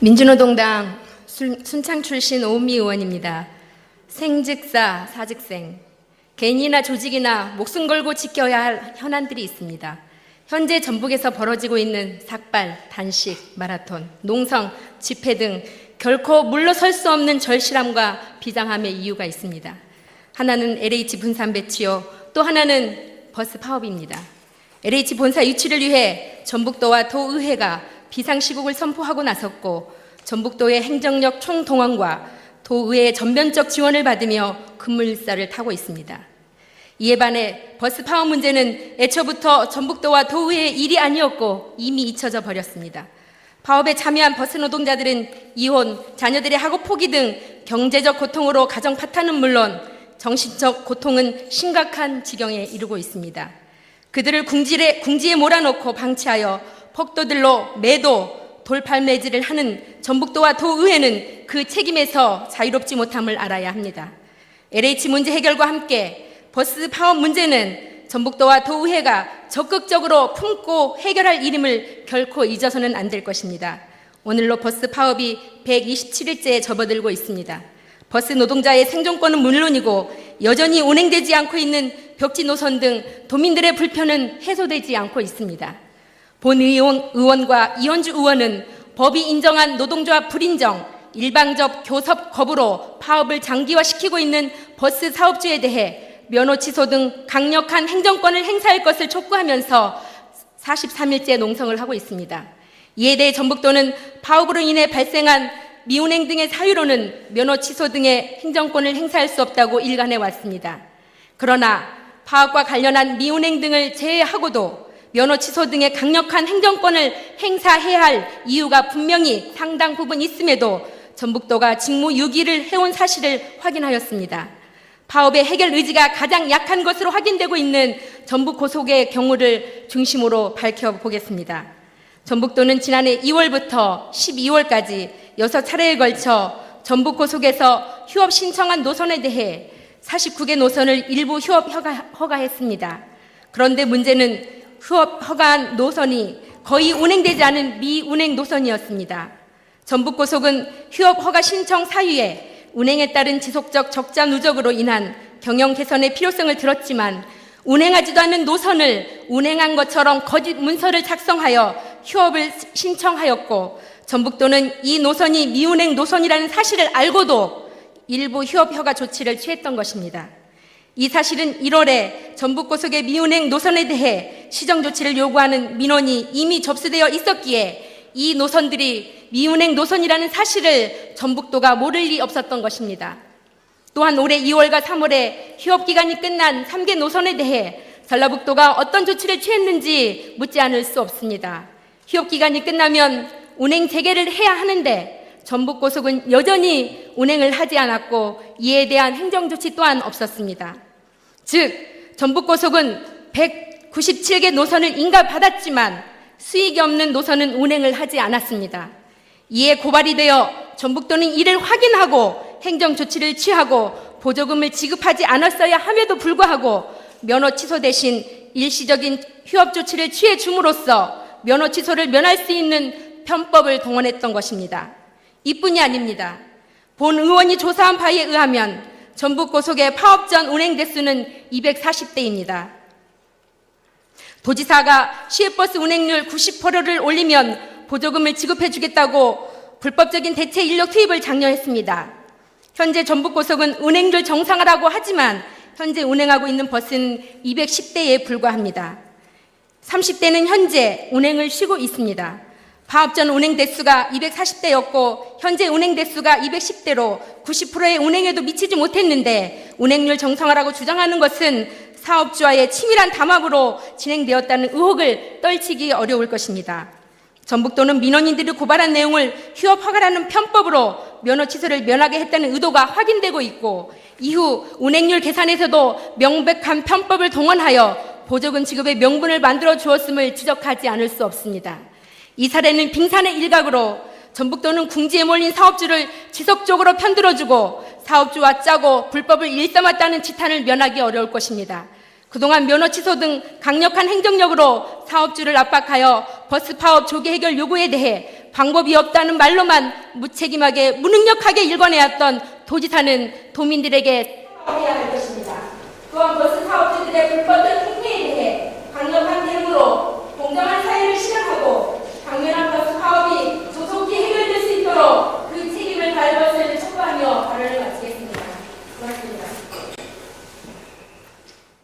민주노동당 순창 출신 오은미 의원입니다. 생즉사, 사즉생. 개인이나 조직이나 목숨 걸고 지켜야 할 현안들이 있습니다. 현재 전북에서 벌어지고 있는 삭발, 단식, 마라톤, 농성, 집회 등 결코 물러설 수 없는 절실함과 비장함의 이유가 있습니다. 하나는 LH 분산 배치요, 또 하나는 버스 파업입니다. LH 본사 유치를 위해 전북도와 도의회가 비상시국을 선포하고 나섰고, 전북도의 행정력 총동원과 도의회의 전면적 지원을 받으며 급물살을 타고 있습니다. 이에 반해 버스 파업 문제는 애초부터 전북도와 도의회의 일이 아니었고 이미 잊혀져 버렸습니다. 파업에 참여한 버스 노동자들은 이혼, 자녀들의 학업 포기 등 경제적 고통으로 가정 파탄은 물론 정신적 고통은 심각한 지경에 이르고 있습니다. 그들을 궁지에 몰아넣고 방치하여 폭도들로 매도, 돌팔매질을 하는 전북도와 도의회는 그 책임에서 자유롭지 못함을 알아야 합니다. LH 문제 해결과 함께 버스 파업 문제는 전북도와 도의회가 적극적으로 품고 해결할 일임을 결코 잊어서는 안 될 것입니다. 오늘로 버스 파업이 127일째에 접어들고 있습니다. 버스 노동자의 생존권은 물론이고 여전히 운행되지 않고 있는 벽지 노선 등 도민들의 불편은 해소되지 않고 있습니다. 본 의원과 이현주 의원은 법이 인정한 노동조합 불인정, 일방적 교섭 거부로 파업을 장기화시키고 있는 버스 사업주에 대해 면허 취소 등 강력한 행정권을 행사할 것을 촉구하면서 43일째 농성을 하고 있습니다. 이에 대해 전북도는 파업으로 인해 발생한 미운행 등의 사유로는 면허 취소 등의 행정권을 행사할 수 없다고 일관해 왔습니다. 그러나 파업과 관련한 미운행 등을 제외하고도 면허 취소 등의 강력한 행정권을 행사해야 할 이유가 분명히 상당 부분 있음에도 전북도가 직무유기를 해온 사실을 확인하였습니다. 파업의 해결 의지가 가장 약한 것으로 확인되고 있는 전북 고속의 경우를 중심으로 밝혀보겠습니다. 전북도는 지난해 2월부터 12월까지 6차례에 걸쳐 전북 고속에서 휴업 신청한 노선에 대해 49개 노선을 일부 휴업 허가했습니다. 그런데 문제는 휴업 허가한 노선이 거의 운행되지 않은 미운행 노선이었습니다. 전북고속은 휴업 허가 신청 사유에 운행에 따른 지속적 적자 누적으로 인한 경영 개선의 필요성을 들었지만 운행하지도 않는 노선을 운행한 것처럼 거짓 문서를 작성하여 휴업을 신청하였고, 전북도는 이 노선이 미운행 노선이라는 사실을 알고도 일부 휴업 허가 조치를 취했던 것입니다. 이 사실은 1월에 전북고속의 미운행 노선에 대해 시정조치를 요구하는 민원이 이미 접수되어 있었기에 이 노선들이 미운행 노선이라는 사실을 전북도가 모를 리 없었던 것입니다. 또한 올해 2월과 3월에 휴업기간이 끝난 3개 노선에 대해 전라북도가 어떤 조치를 취했는지 묻지 않을 수 없습니다. 휴업기간이 끝나면 운행 재개를 해야 하는데 전북고속은 여전히 운행을 하지 않았고 이에 대한 행정조치 또한 없었습니다. 즉, 전북고속은 197개 노선을 인가받았지만 수익이 없는 노선은 운행을 하지 않았습니다. 이에 고발이 되어 전북도는 이를 확인하고 행정조치를 취하고 보조금을 지급하지 않았어야 함에도 불구하고 면허 취소 대신 일시적인 휴업 조치를 취해 줌으로써 면허 취소를 면할 수 있는 편법을 동원했던 것입니다. 이뿐이 아닙니다. 본 의원이 조사한 바에 의하면 전북고속의 파업 전 운행 대수는 240대입니다. 도지사가 시외버스 운행률 90%를 올리면 보조금을 지급해 주겠다고 불법적인 대체 인력 투입을 장려했습니다. 현재 전북고속은 운행률 정상화라고 하지만 현재 운행하고 있는 버스는 210대에 불과합니다. 30대는 현재 운행을 쉬고 있습니다. 파업 전 운행 대수가 240대였고 현재 운행 대수가 210대로 90%의 운행에도 미치지 못했는데 운행률 정상화라고 주장하는 것은 사업주와의 치밀한 담합으로 진행되었다는 의혹을 떨치기 어려울 것입니다. 전북도는 민원인들이 고발한 내용을 휴업 허가라는 편법으로 면허 취소를 면하게 했다는 의도가 확인되고 있고, 이후 운행률 계산에서도 명백한 편법을 동원하여 보조금 지급의 명분을 만들어 주었음을 지적하지 않을 수 없습니다. 이 사례는 빙산의 일각으로 전북도는 궁지에 몰린 사업주를 지속적으로 편들어주고 사업주와 짜고 불법을 일삼았다는 지탄을 면하기 어려울 것입니다. 그동안 면허 취소 등 강력한 행정력으로 사업주를 압박하여 버스 파업 조기 해결 요구에 대해 방법이 없다는 말로만 무책임하게 무능력하게 일관해왔던 도지사는 도민들에게 사과해야 할 것입니다. 또한 버스 사업주들의 불법적